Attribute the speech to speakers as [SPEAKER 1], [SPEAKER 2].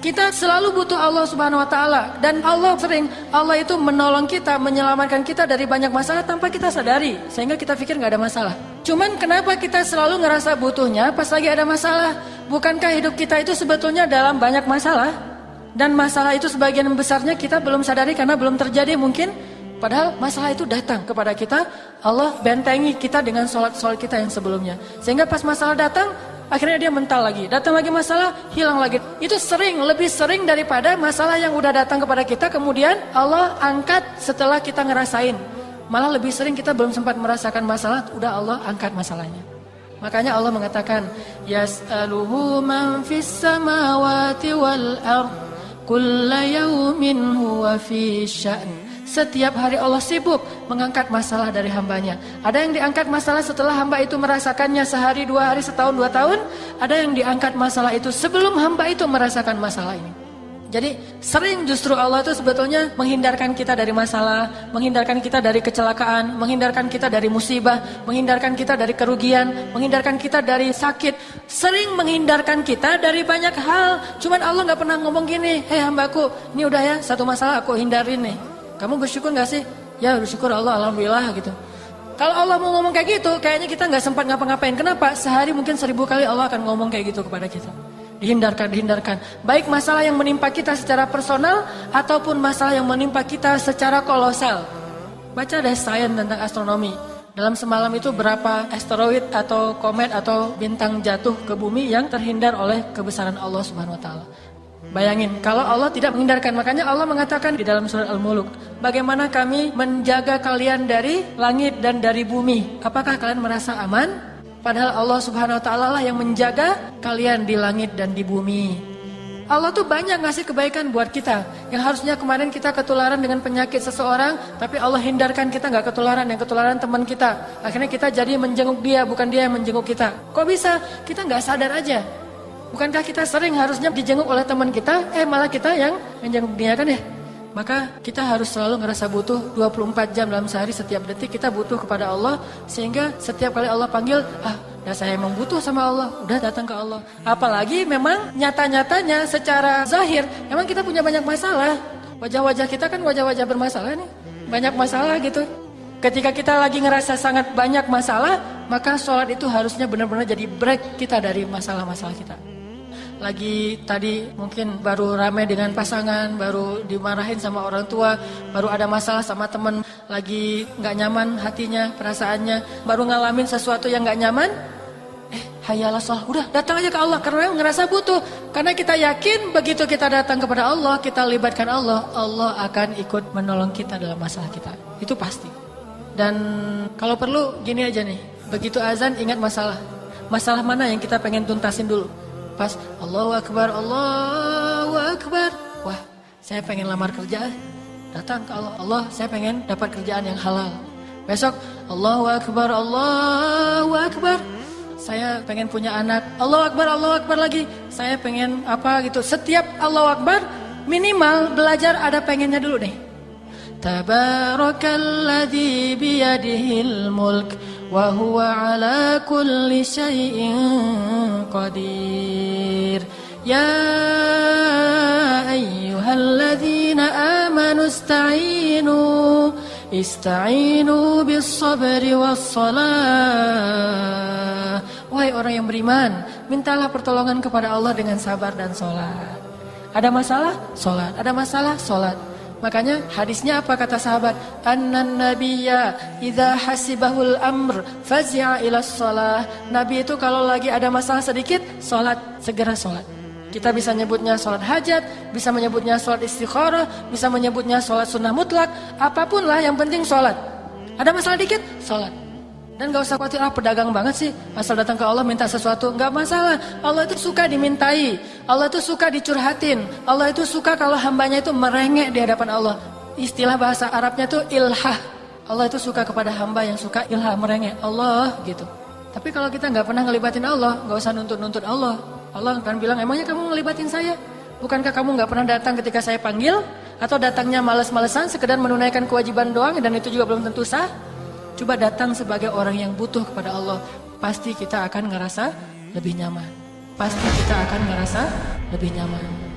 [SPEAKER 1] Kita selalu butuh Allah Subhanahu wa taala, dan Allah itu menolong kita, menyelamatkan kita dari banyak masalah tanpa kita sadari, sehingga kita pikir nggak ada masalah. Cuman kenapa kita selalu ngerasa butuhnya pas lagi ada masalah? Bukankah hidup kita itu sebetulnya dalam banyak masalah? Dan masalah itu sebagian besarnya kita belum sadari karena belum terjadi mungkin. Padahal masalah itu datang kepada kita, Allah bentengi kita dengan sholat kita yang sebelumnya. Sehingga pas masalah datang, akhirnya dia mental lagi. Datang lagi masalah, hilang lagi. Itu lebih sering daripada masalah yang udah datang kepada kita, kemudian Allah angkat setelah kita ngerasain. Malah lebih sering kita belum sempat merasakan masalah, udah Allah angkat masalahnya. Makanya Allah mengatakan, Yas'aluhu man fis samawati wal ard, kulla yawmin huwa fi sya'n. Setiap hari Allah sibuk mengangkat masalah dari hambanya. Ada yang diangkat masalah setelah hamba itu merasakannya sehari, 2 hari, setahun, 2 tahun. Ada yang diangkat masalah itu sebelum hamba itu merasakan masalah ini. Jadi sering justru Allah itu sebetulnya menghindarkan kita dari masalah, menghindarkan kita dari kecelakaan, menghindarkan kita dari musibah, menghindarkan kita dari kerugian, menghindarkan kita dari sakit. Sering menghindarkan kita dari banyak hal. Cuman Allah gak pernah ngomong gini, hei hambaku, ini udah ya, satu masalah aku hindarin nih. Kamu bersyukur gak sih? Ya bersyukur Allah, alhamdulillah gitu. Kalau Allah mau ngomong kayak gitu, kayaknya kita gak sempat ngapa-ngapain. Kenapa? Sehari mungkin 1000 kali Allah akan ngomong kayak gitu kepada kita. Dihindarkan. Baik masalah yang menimpa kita secara personal, ataupun masalah yang menimpa kita secara kolosal. Baca deh sains tentang astronomi. Dalam semalam itu berapa asteroid atau komet atau bintang jatuh ke bumi yang terhindar oleh kebesaran Allah Subhanahu wa taala. Bayangin, kalau Allah tidak menghindarkan, makanya Allah mengatakan di dalam surat Al-Mulk, bagaimana kami menjaga kalian dari langit dan dari bumi. Apakah kalian merasa aman? Padahal Allah Subhanahu wa taala lah yang menjaga kalian di langit dan di bumi. Allah tuh banyak ngasih kebaikan buat kita. Yang harusnya kemarin kita ketularan dengan penyakit seseorang, tapi Allah hindarkan kita nggak ketularan, yang ketularan teman kita. Akhirnya kita jadi menjenguk dia, bukan dia yang menjenguk kita. Kok bisa? Kita nggak sadar aja. Bukankah kita sering harusnya dijenguk oleh teman kita, malah kita yang menjenguk dia kan ya? Maka kita harus selalu ngerasa butuh 24 jam dalam sehari, setiap detik kita butuh kepada Allah. Sehingga setiap kali Allah panggil, saya emang butuh sama Allah, udah datang ke Allah. Apalagi memang nyata-nyatanya secara zahir, memang kita punya banyak masalah. Wajah-wajah kita kan wajah-wajah bermasalah nih, banyak masalah gitu. Ketika kita lagi ngerasa sangat banyak masalah, maka sholat itu harusnya benar-benar jadi break kita dari masalah-masalah kita. Lagi tadi mungkin baru ramai dengan pasangan, baru dimarahin sama orang tua, baru ada masalah sama teman, lagi nggak nyaman hatinya, perasaannya, baru ngalamin sesuatu yang nggak nyaman, hayalah sholat, udah datang aja ke Allah karena ngerasa butuh. Karena kita yakin begitu kita datang kepada Allah, kita libatkan Allah, Allah akan ikut menolong kita dalam masalah kita. Itu pasti. Dan kalau perlu gini aja nih, begitu azan ingat masalah. Masalah mana yang kita pengen tuntasin dulu? Pas Allahu Akbar, Allahu Akbar. Wah, saya pengen lamar kerja. Datang ke Allah, Allah saya pengen dapat kerjaan yang halal. Besok Allahu Akbar, Allahu Akbar. Saya pengen punya anak. Allahu Akbar lagi. Saya pengen apa gitu. Setiap Allahu Akbar minimal belajar ada pengennya dulu deh. Tabarakalladzi biyadihil mulk wa huwa ala kulli syai'in qadir. Ya ayyuhalladzina amanu ista'inu bis sabri was salah. Wahai orang yang beriman, mintalah pertolongan kepada Allah dengan sabar dan salat. Ada masalah? Salat. Ada masalah? Salat. Makanya hadisnya apa kata sahabat? Annan nabiyya idza hasibahul amr fazi'a ila shalah. Nabi itu kalau lagi ada masalah sedikit, salat, segera salat. Kita bisa nyebutnya salat hajat, bisa menyebutnya salat istikharah, bisa menyebutnya salat sunnah mutlak, apapun lah yang penting salat. Ada masalah dikit, salat. Dan gak usah khawatir, pedagang banget sih, asal datang ke Allah minta sesuatu, gak masalah. Allah itu suka dimintai, Allah itu suka dicurhatin, Allah itu suka kalau hambanya itu merengek di hadapan Allah. Istilah bahasa Arabnya itu ilhah. Allah itu suka kepada hamba yang suka ilhah, merengek Allah gitu. Tapi kalau kita gak pernah ngelibatin Allah, gak usah nuntut-nuntut Allah. Allah akan bilang, emangnya kamu ngelibatin saya? Bukankah kamu gak pernah datang ketika saya panggil? Atau datangnya males-malesan sekedar menunaikan kewajiban doang dan itu juga belum tentu sah? Coba datang sebagai orang yang butuh kepada Allah. Pasti kita akan ngerasa lebih nyaman. Pasti kita akan ngerasa lebih nyaman.